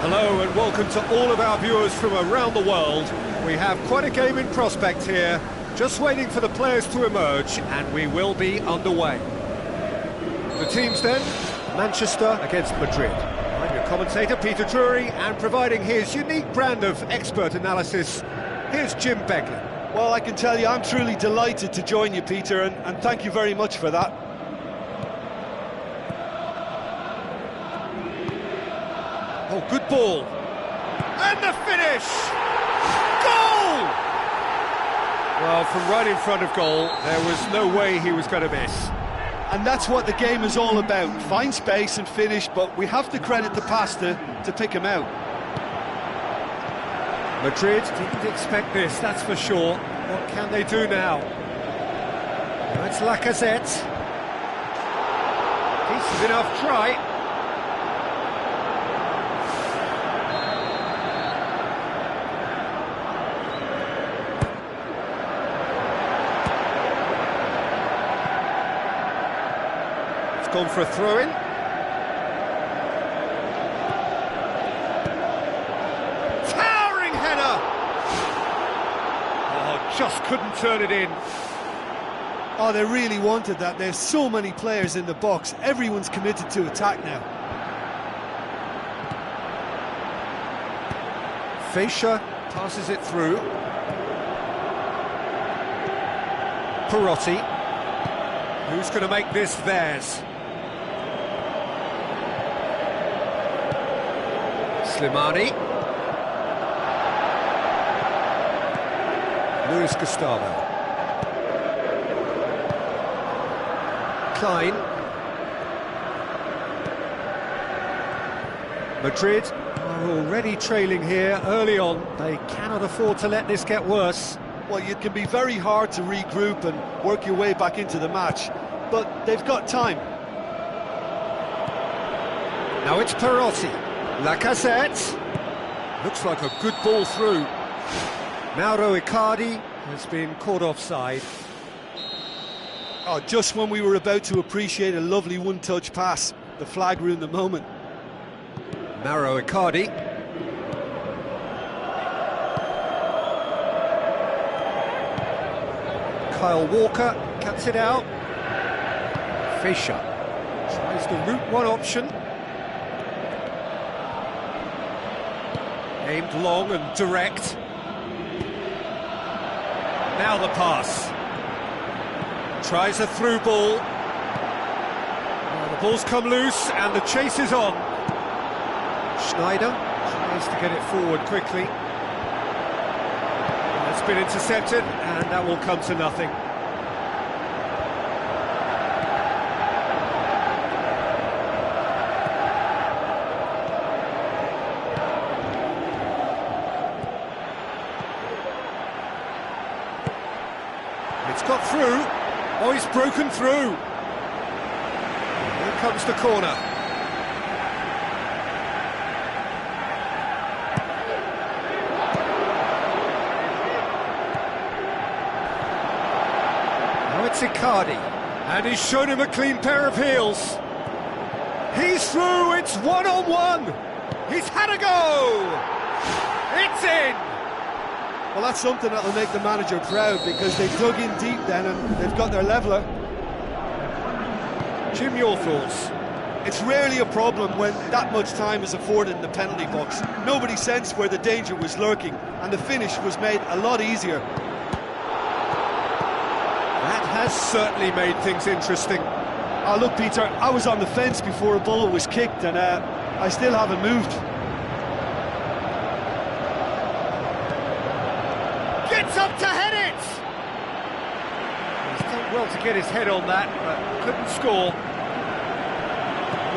Hello and welcome to all of our viewers from around the world. We have quite a game in prospect here, just waiting for the players to emerge, and we will be underway. The teams then, Manchester against Madrid. I'm your commentator, Peter Drury, and providing his unique brand of expert analysis, here's Jim Begley. Well, I can tell you I'm truly delighted to join you, Peter, and thank you very much for that. Oh, good ball. And the finish! Goal! Well, from right in front of goal, there was no way he was going to miss. And that's what the game is all about. Find space and finish, but we have to credit the pass to pick him out. Madrid didn't expect this, that's for sure. What can they do now? That's Lacazette. Decent enough try. Gone for a throw-in. Towering header! Oh, just couldn't turn it in. Oh, they really wanted that. There's so many players in the box. Everyone's committed to attack now. Fischer passes it through. Perotti. Who's going to make this theirs? Slimani. Luis Gustavo. Klein. Madrid are already trailing here early on. They cannot afford to let this get worse. Well, it can be very hard to regroup and work your way back into the match, but they've got time. Now it's Perotti. Lacazette. Looks like a good ball through. Mauro Icardi has been caught offside. Oh, just when we were about to appreciate a lovely one-touch pass, the flag ruined the moment. Mauro Icardi. Kyle Walker cuts it out. Fischer tries the route one option. Aimed long and direct. Now the pass. Tries a through ball. Well, the ball's come loose and the chase is on. Schneider tries to get it forward quickly. It's been intercepted and that will come to nothing. got through. Oh, he's broken through. Here comes the corner. Now it's Icardi. And he's shown him a clean pair of heels. He's through, it's one-on-one. He's had a go. It's in. Well, that's something that'll make the manager proud, because they dug in deep then and they've got their leveller. Jim, your thoughts? It's rarely a problem when that much time is afforded in the penalty box. Nobody sensed where the danger was lurking, and the finish was made a lot easier. That has certainly made things interesting. Oh, look, Peter, I was on the fence before a ball was kicked, and I still haven't moved. Gets up to head it! He's done well to get his head on that, but couldn't score.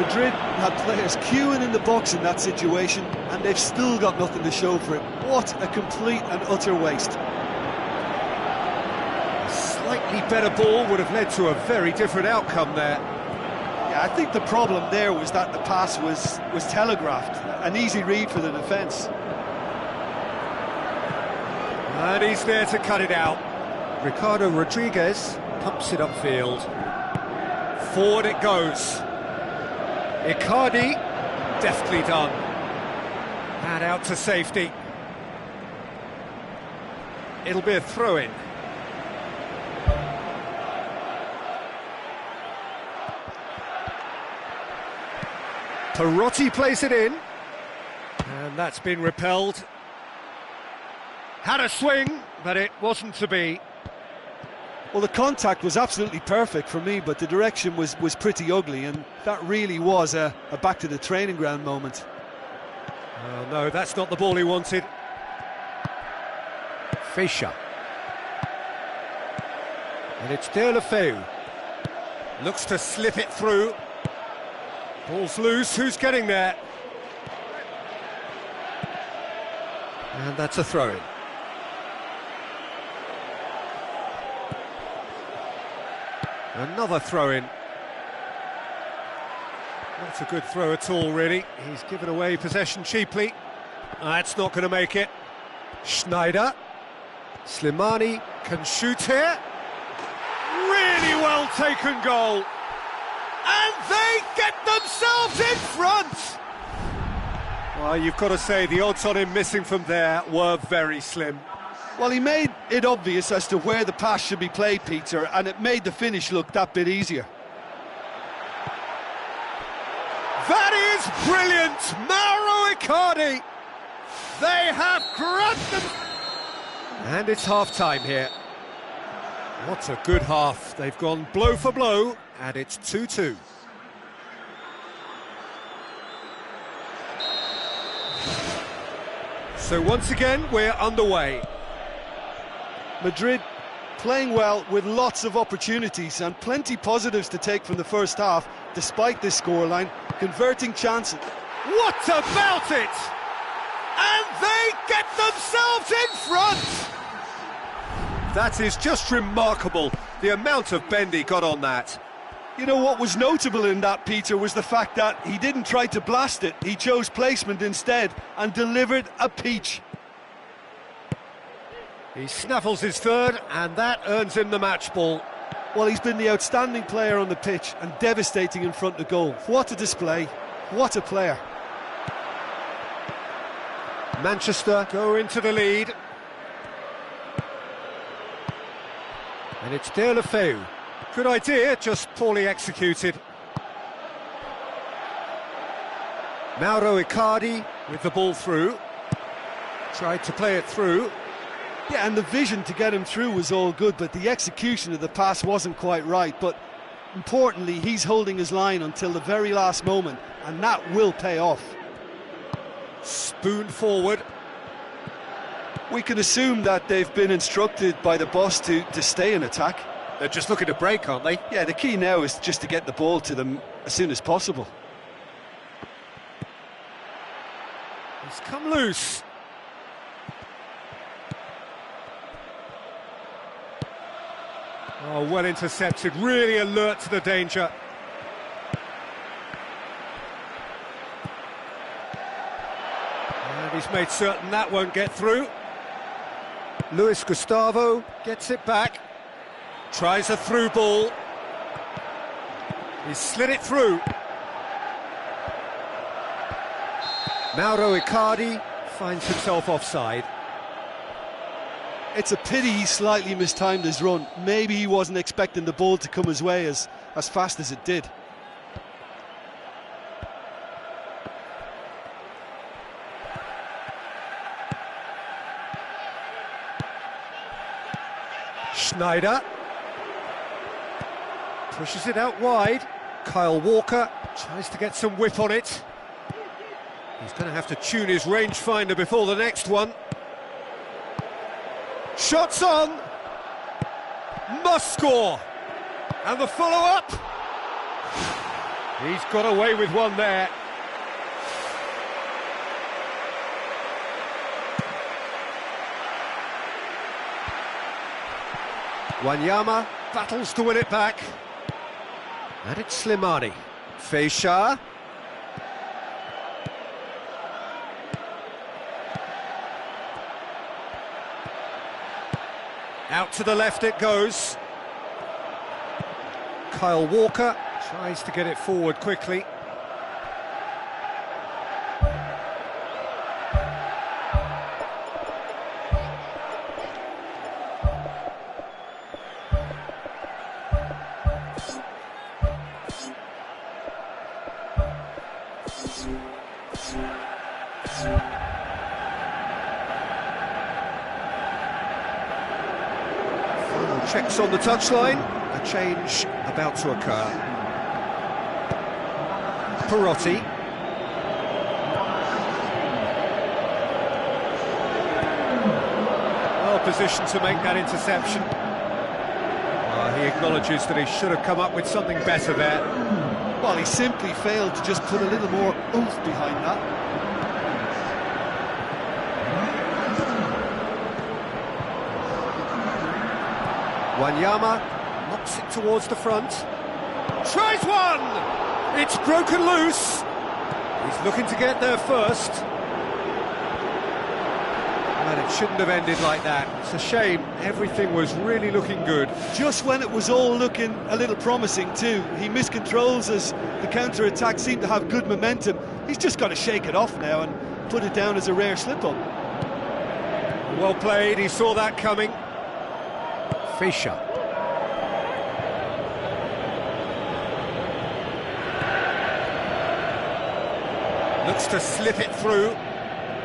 Madrid had players queuing in the box in that situation, and they've still got nothing to show for it. What a complete and utter waste. A slightly better ball would have led to a very different outcome there. Yeah, I think the problem there was that the pass was telegraphed. An easy read for the defence. And he's there to cut it out. Ricardo Rodriguez pumps it upfield. Forward it goes. Icardi, deftly done. And out to safety. It'll be a throw-in. Perotti plays it in. And that's been repelled. Had a swing, but it wasn't to be. Well, the contact was absolutely perfect for me, but the direction was pretty ugly, and that really was a back to the training ground moment. Oh no, that's not the ball he wanted. Fischer. And it's Deulofeu. Looks to slip it through. Ball's loose, who's getting there? And that's a throw-in. Another throw-in. Not a good throw at all, really. He's given away possession cheaply. That's not going to make it. Schneider. Slimani can shoot here. Really well taken goal. And they get themselves in front! Well, you've got to say the odds on him missing from there were very slim. Well, he made it obvious as to where the pass should be played, Peter, and it made the finish look that bit easier. That is brilliant! Mauro Icardi! They have grabbed them! And it's half-time here. What a good half. They've gone blow for blow, and it's 2-2. So once again, we're underway. Madrid playing well with lots of opportunities and plenty positives to take from the first half, despite this scoreline, converting chances. What about it? And they get themselves in front! That is just remarkable, the amount of bend he got on that. You know what was notable in that, Peter, was the fact that he didn't try to blast it. He chose placement instead and delivered a peach. He snaffles his third, and that earns him the match ball. Well, he's been the outstanding player on the pitch and devastating in front of goal. What a display, what a player. Manchester go into the lead. And it's Deulofeu. Good idea, just poorly executed. Mauro Icardi with the ball through. Tried to play it through. Yeah, and the vision to get him through was all good, but the execution of the pass wasn't quite right. But importantly, he's holding his line until the very last moment, and that will pay off. Spoon forward. We can assume that they've been instructed by the boss to stay in attack. They're just looking to break, aren't they? Yeah, the key now is just to get the ball to them as soon as possible. He's come loose. Oh, well intercepted, really alert to the danger. And he's made certain that won't get through. Luis Gustavo gets it back. Tries a through ball. He's slid it through. Mauro Icardi finds himself offside. It's a pity he slightly mistimed his run. Maybe he wasn't expecting the ball to come his way as fast as it did. Schneider pushes it out wide. Kyle Walker tries to get some whip on it. He's going to have to tune his rangefinder before the next one. Shots on! Must score! And the follow-up! He's got away with one there. Wanyama battles to win it back. And it's Slimani. Feisha. Out to the left it goes. Kyle Walker tries to get it forward quickly. Checks on the touchline, a change about to occur. Perotti. Well positioned to make that interception. He acknowledges that he should have come up with something better there. Well, he simply failed to just put a little more oomph behind that. Wanyama knocks it towards the front. Tries one! It's broken loose. He's looking to get there first. And it shouldn't have ended like that. It's a shame. Everything was really looking good. Just when it was all looking a little promising too. He miscontrols as the counter-attack seemed to have good momentum. He's just got to shake it off now and put it down as a rare slip-up. Well played, he saw that coming. Feisha. Looks to slip it through.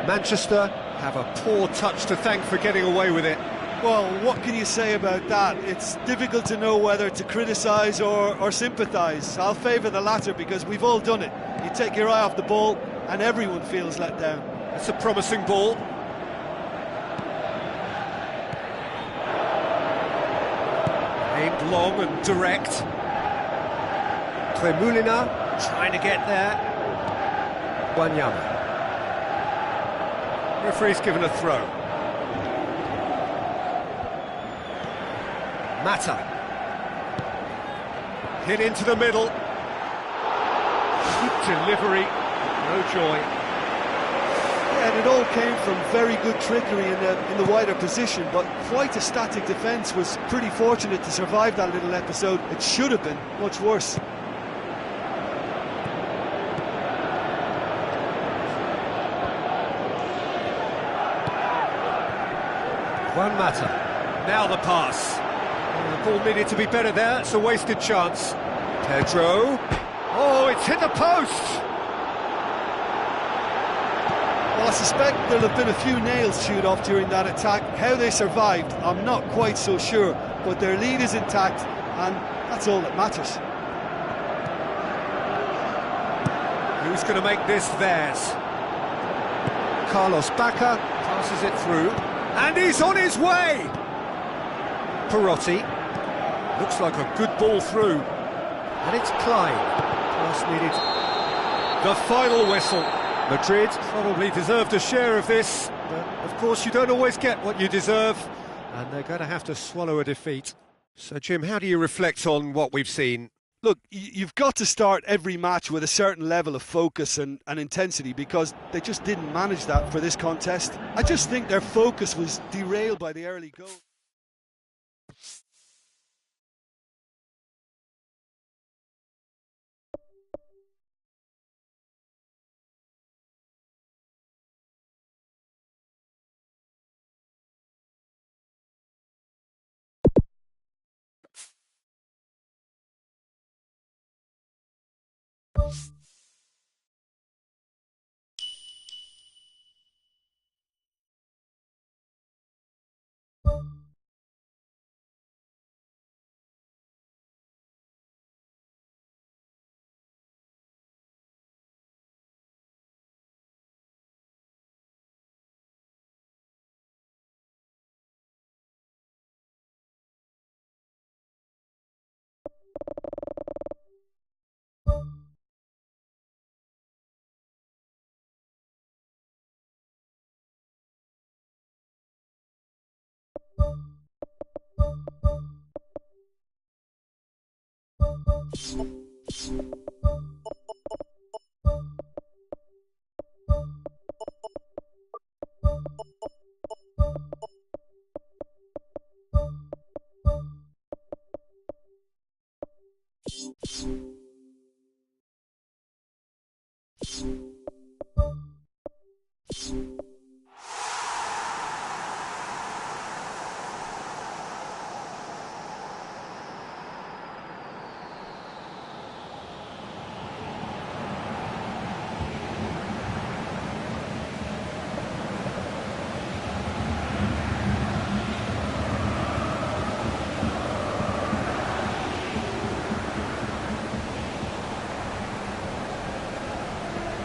Manchester have a poor touch to thank for getting away with it. Well, what can you say about that? It's difficult to know whether to criticise or sympathise. I'll favour the latter because we've all done it. You take your eye off the ball and everyone feels let down. It's a promising ball. Aimed long and direct. Tremulina trying to get there. Wanyama. Referee's given a throw. Mata. Hit into the middle. Good delivery. No joy. Yeah, and it all came from very good trickery in the wider position, but quite a static defence. Was pretty fortunate to survive that little episode. It should have been much worse. Juan Mata. Now the pass. The ball needed to be better there. It's a wasted chance. Pedro. Oh, it's hit the post. Well, I suspect there'll have been a few nails chewed off during that attack. How they survived, I'm not quite so sure. But their lead is intact, and that's all that matters. Who's going to make this theirs? Carlos Bacca passes it through. And he's on his way! Perotti. Looks like a good ball through. And it's Klein. Pass needed. The final whistle. Madrid probably deserved a share of this, but of course you don't always get what you deserve, and they're going to have to swallow a defeat. So, Jim, how do you reflect on what we've seen? Look, you've got to start every match with a certain level of focus and intensity, because they just didn't manage that for this contest. I just think their focus was derailed by the early goal.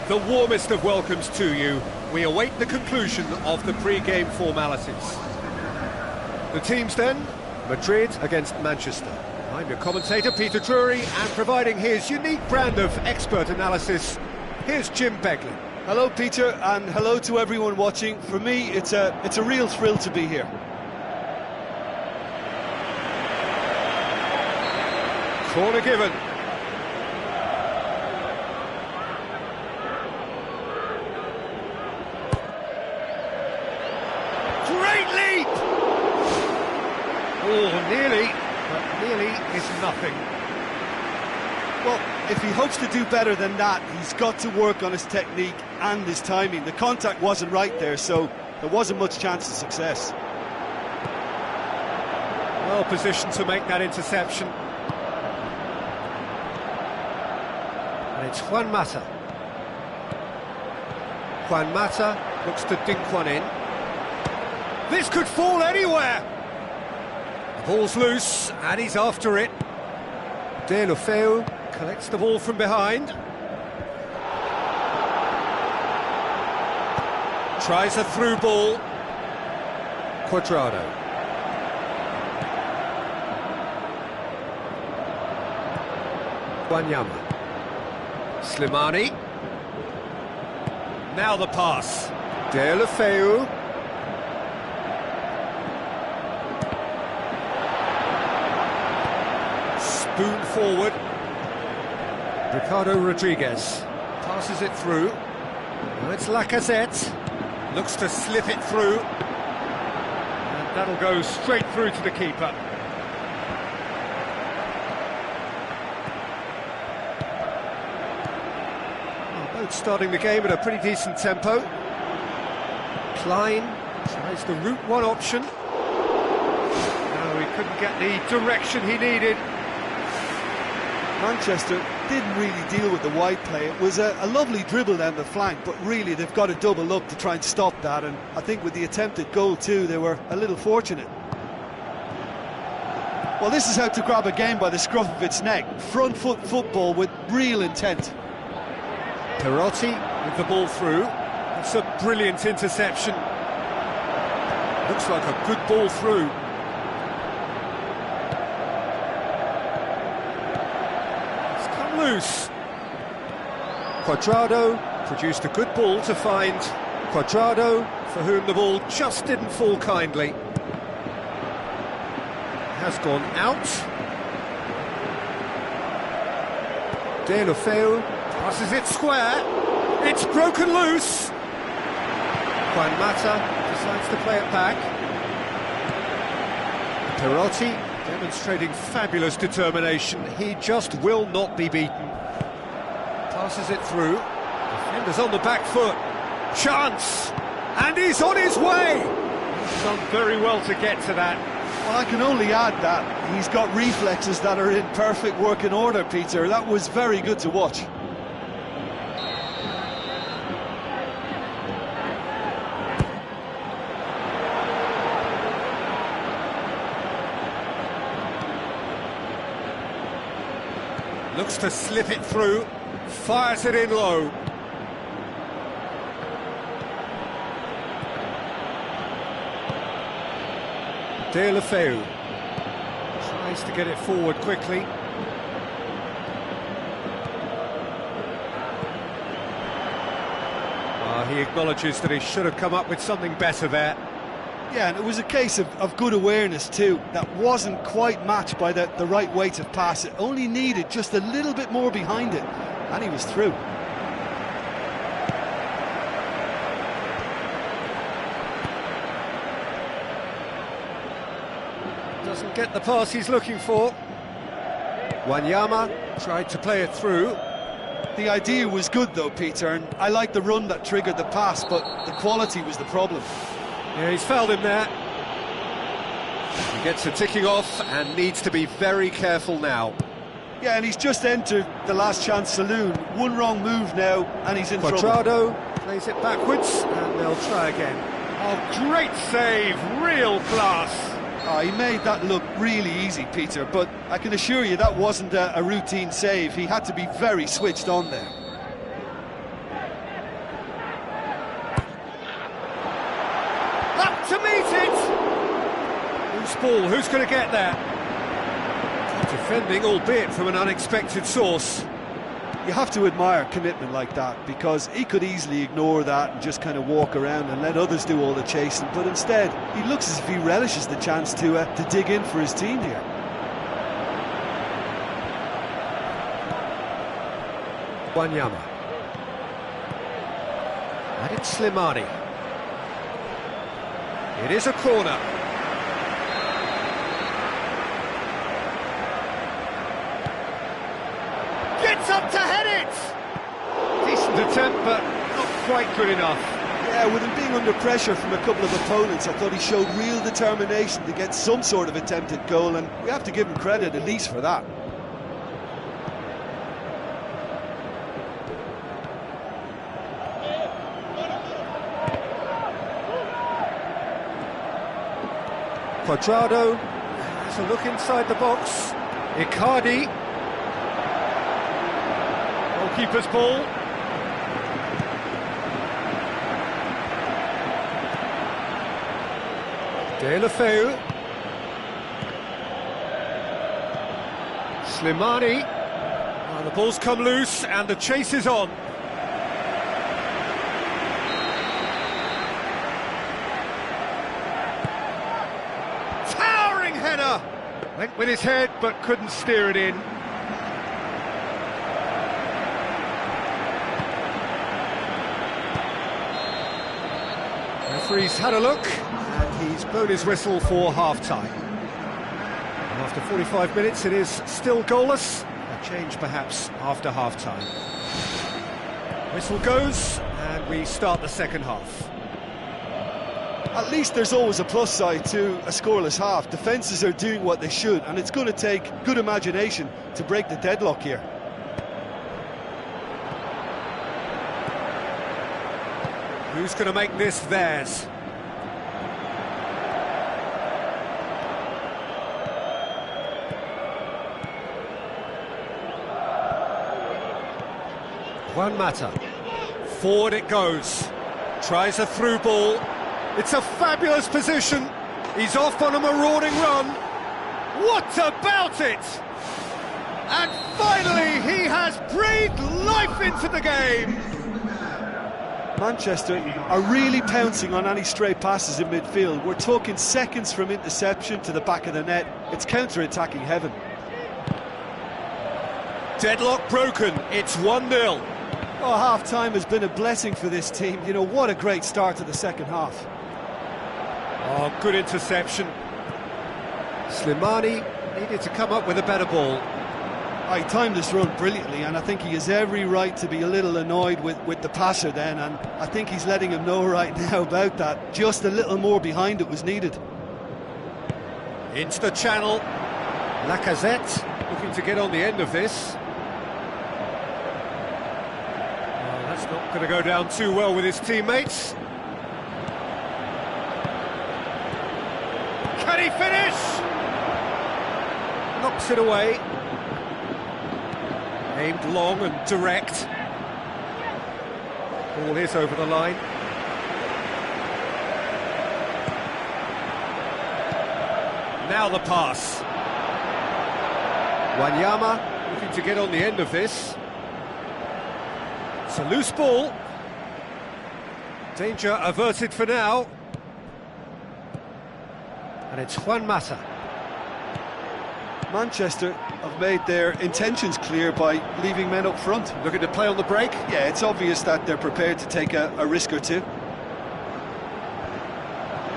The warmest of welcomes to you. We await the conclusion of the pre-game formalities. The teams then, Madrid against Manchester. I'm your commentator, Peter Drury, and providing his unique brand of expert analysis, here's Jim Beglin. Hello, Peter, and hello to everyone watching. For me, it's a real thrill to be here. Corner given. Great leap! Oh, nearly, but nearly is nothing. Well, if he hopes to do better than that, he's got to work on his technique and his timing. The contact wasn't right there, so there wasn't much chance of success. Well positioned to make that interception. And it's Juan Mata. Juan Mata looks to dink one in. This could fall anywhere! The ball's loose, and he's after it. De La Feu collects the ball from behind. Tries a through ball. Cuadrado. Wanyama. Slimani. Now the pass. De La Feu. Spoon forward. Ricardo Rodriguez passes it through. Now it's Lacazette. Looks to slip it through. And that'll go straight through to the keeper. Well, both starting the game at a pretty decent tempo. Klein tries the route one option. No, he couldn't get the direction he needed. Manchester didn't really deal with the wide play. It was a lovely dribble down the flank, but really they've got to double up to try and stop that, and I think with the attempted goal too, they were a little fortunate. Well, this is how to grab a game by the scruff of its neck. Front foot football with real intent. Perotti with the ball through. It's a brilliant interception. Looks like a good ball through. Loose. Cuadrado produced a good ball to find Cuadrado, for whom the ball just didn't fall kindly. has gone out. De La Feu passes it square. It's broken loose. Juan Mata decides to play it back. Perotti demonstrating fabulous determination. He just will not be beaten. Passes it through. Defender's on the back foot. Chance! And he's on his way! He's done very well to get to that. Well, I can only add that he's got reflexes that are in perfect working order, Peter. That was very good to watch. Looks to slip it through, fires it in low. De La Feu tries to get it forward quickly. He acknowledges that he should have come up with something better there. Yeah, and it was a case of good awareness too. That wasn't quite matched by the right weight of pass. It only needed just a little bit more behind it, and he was through. Doesn't get the pass he's looking for. Wanyama tried to play it through. The idea was good though, Peter, and I like the run that triggered the pass, but the quality was the problem. Yeah, he's fouled him there. He gets it ticking off and needs to be very careful now. Yeah, and he's just entered the last chance saloon. One wrong move now, and he's in trouble. Quadrado plays it backwards, and they'll try again. Oh, great save, real class. Oh, he made that look really easy, Peter, but I can assure you that wasn't a routine save. He had to be very switched on there. Up to meet it! Loose ball, who's going to get there? Defending, albeit from an unexpected source. You have to admire commitment like that, because he could easily ignore that and just kind of walk around and let others do all the chasing, but instead he looks as if he relishes the chance to dig in for his team here. Wanyama. And it's Slimani. It is a corner. Gets up to head it! Decent attempt, but not quite good enough. Yeah, with him being under pressure from a couple of opponents, I thought he showed real determination to get some sort of attempted goal, and we have to give him credit at least for that. Quadrado has a look inside the box. Icardi. Goalkeeper's ball. De La Feu. Slimani. The ball's come loose and the chase is on. Towering header! Went with his head but couldn't steer it in. Referee's had a look, and he's blown his whistle for half-time. After 45 minutes, it is still goalless. A change, perhaps, after half-time. Whistle goes, and we start the second half. At least there's always a plus side to a scoreless half. Defences are doing what they should, and it's going to take good imagination to break the deadlock here. Who's going to make this theirs? Juan Mata. Forward it goes. Tries a through ball. It's a fabulous position. He's off on a marauding run. What about it? And finally, he has breathed life into the game. Manchester are really pouncing on any stray passes in midfield. We're talking seconds from interception to the back of the net. It's counter-attacking heaven. Deadlock broken, it's 1-0. Oh, half-time has been a blessing for this team. You know, what a great start to the second half. Oh, good interception. Slimani needed to come up with a better ball. He timed this run brilliantly, and I think he has every right to be a little annoyed with the passer then, and I think he's letting him know right now about that. Just a little more behind it was needed. Into the channel. Lacazette looking to get on the end of this. Oh, that's not going to go down too well with his teammates. Can he finish? Knocks it away. Aimed long and direct. Ball is over the line. Now the pass. Wanyama looking to get on the end of this. It's a loose ball. Danger averted for now. And it's Juan Mata. Manchester have made their intentions clear by leaving men up front. Looking to play on the break. Yeah, it's obvious that they're prepared to take a risk or two.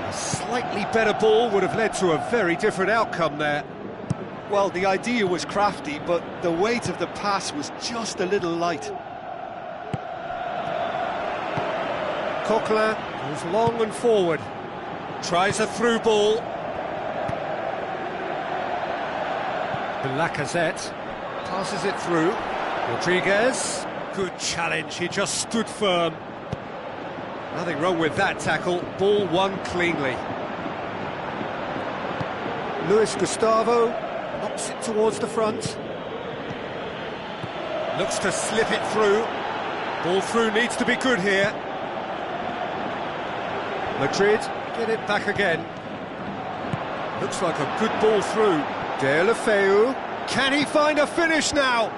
A slightly better ball would have led to a very different outcome there. Well, the idea was crafty, but the weight of the pass was just a little light. Coquelin goes long and forward. Tries a through ball. Lacazette passes it through. Rodriguez, good challenge, he just stood firm. Nothing wrong with that tackle, ball won cleanly. Luis Gustavo knocks it towards the front. Looks to slip it through. Ball through needs to be good here. Madrid get it back again. Looks like a good ball through. Deulofeu, can he find a finish now?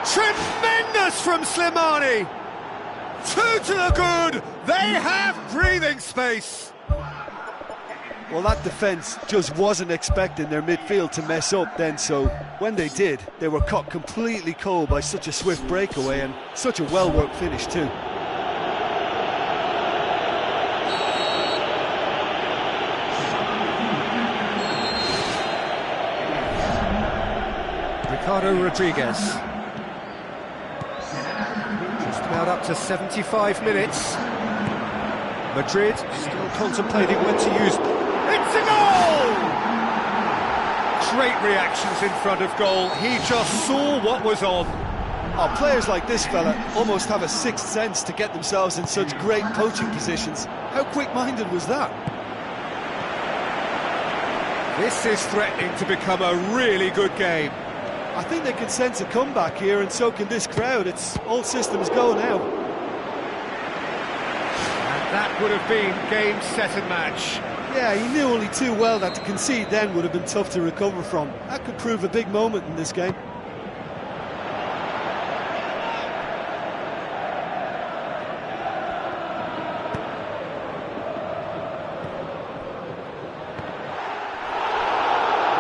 Tremendous from Slimani! Two to the good, they have breathing space! Well, that defence just wasn't expecting their midfield to mess up then, so when they did, they were caught completely cold by such a swift breakaway and such a well-worked finish too. Ricardo Rodriguez. Just about up to 75 minutes. Madrid still contemplating when to use. It's a goal! Great reactions in front of goal. He just saw what was on. Oh, players like this fella almost have a sixth sense to get themselves in such great poaching positions. How quick-minded was that? This is threatening to become a really good game. I think they can sense a comeback here, and so can this crowd. It's all systems go now. And that would have been game, set and match. Yeah, he knew only too well that to concede then would have been tough to recover from. That could prove a big moment in this game.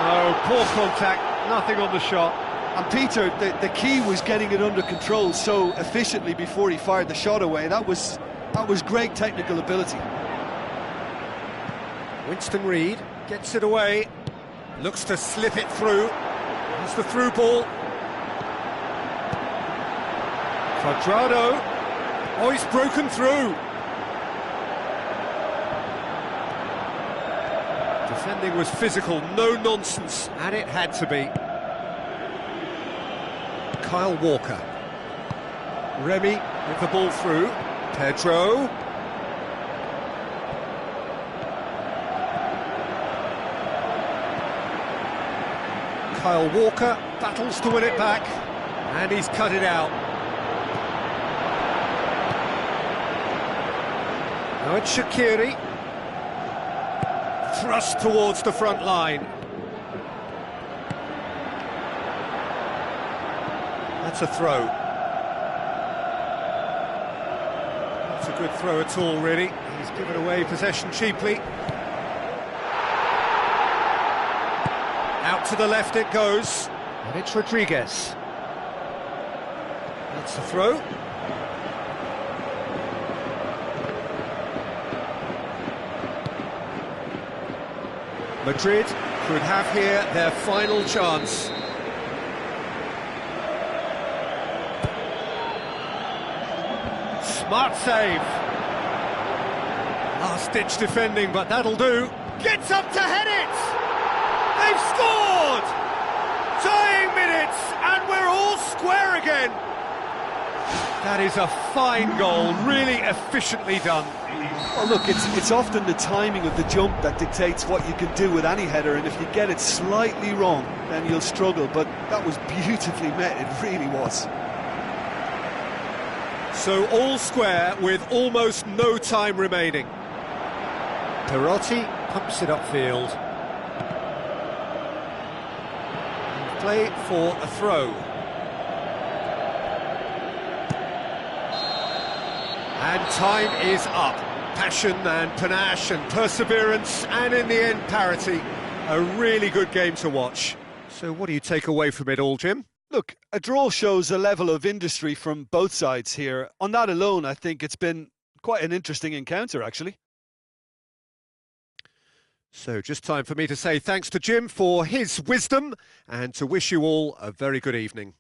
Oh, poor contact, nothing on the shot. And Peter, the key was getting it under control so efficiently before he fired the shot away. That was great technical ability. Winston Reid gets it away, looks to slip it through. That's the through ball. Cuadrado. Oh, he's broken through. Defending was physical, no nonsense, and it had to be. Kyle Walker. Remy with the ball through. Pedro. Kyle Walker battles to win it back, and he's cut it out. Now it's Shaqiri. Thrust towards the front line. That's a throw. That's a a good throw at all, really. He's given away possession cheaply. Out to the left it goes, and it's Rodriguez. That's the throw. Madrid could have here their final chance. Smart save. Last-ditch defending, but that'll do. Gets up to head it! They've scored! Dying minutes, and we're all square again. That is a fine goal, really efficiently done. Well, look, it's often the timing of the jump that dictates what you can do with any header, and if you get it slightly wrong, then you'll struggle, but that was beautifully met, it really was. So all square with almost no time remaining. Perotti pumps it upfield. And play for a throw. And time is up. Passion and panache and perseverance, and in the end parity. A really good game to watch. So what do you take away from it all, Jim? Look, a draw shows a level of industry from both sides here. On that alone, I think it's been quite an interesting encounter, actually. So just time for me to say thanks to Jim for his wisdom and to wish you all a very good evening.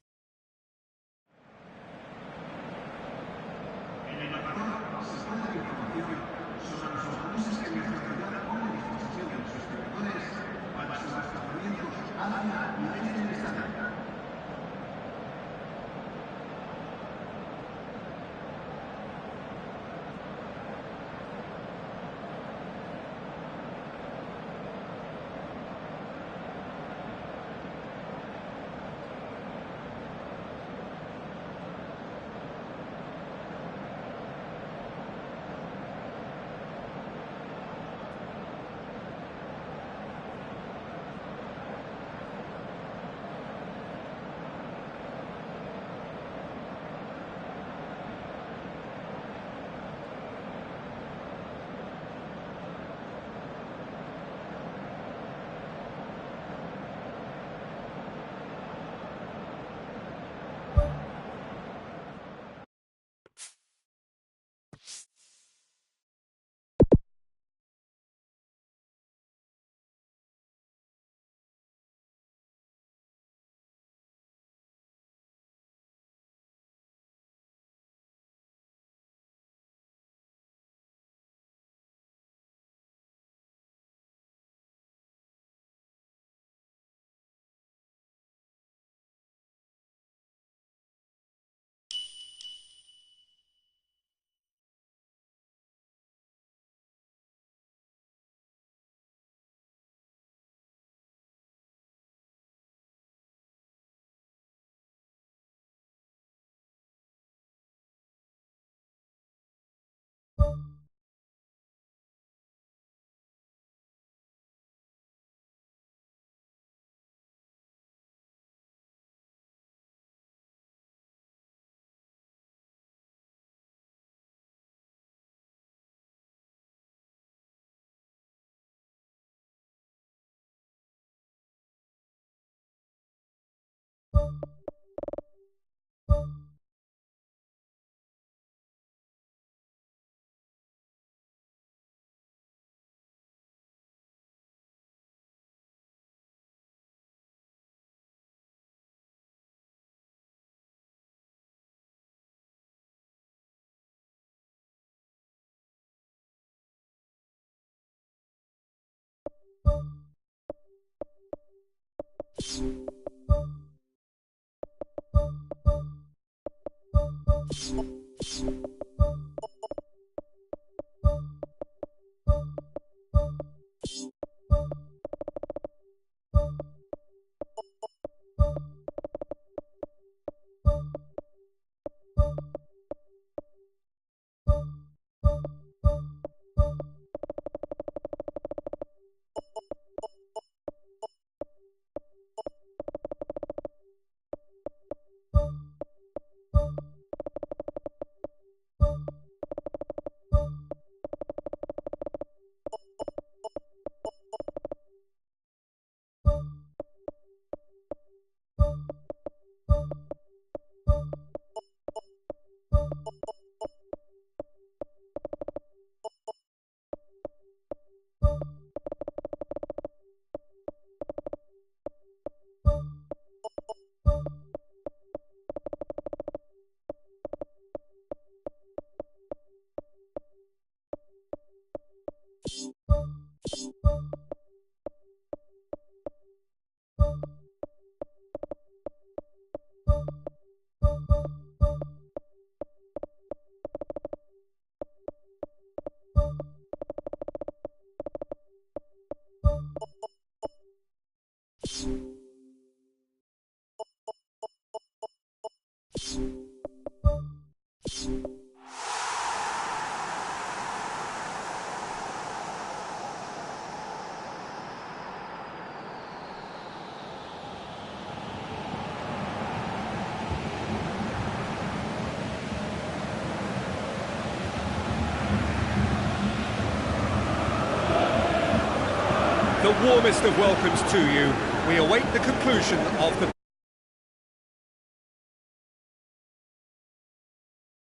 the warmest of welcomes to you. We await the conclusion of the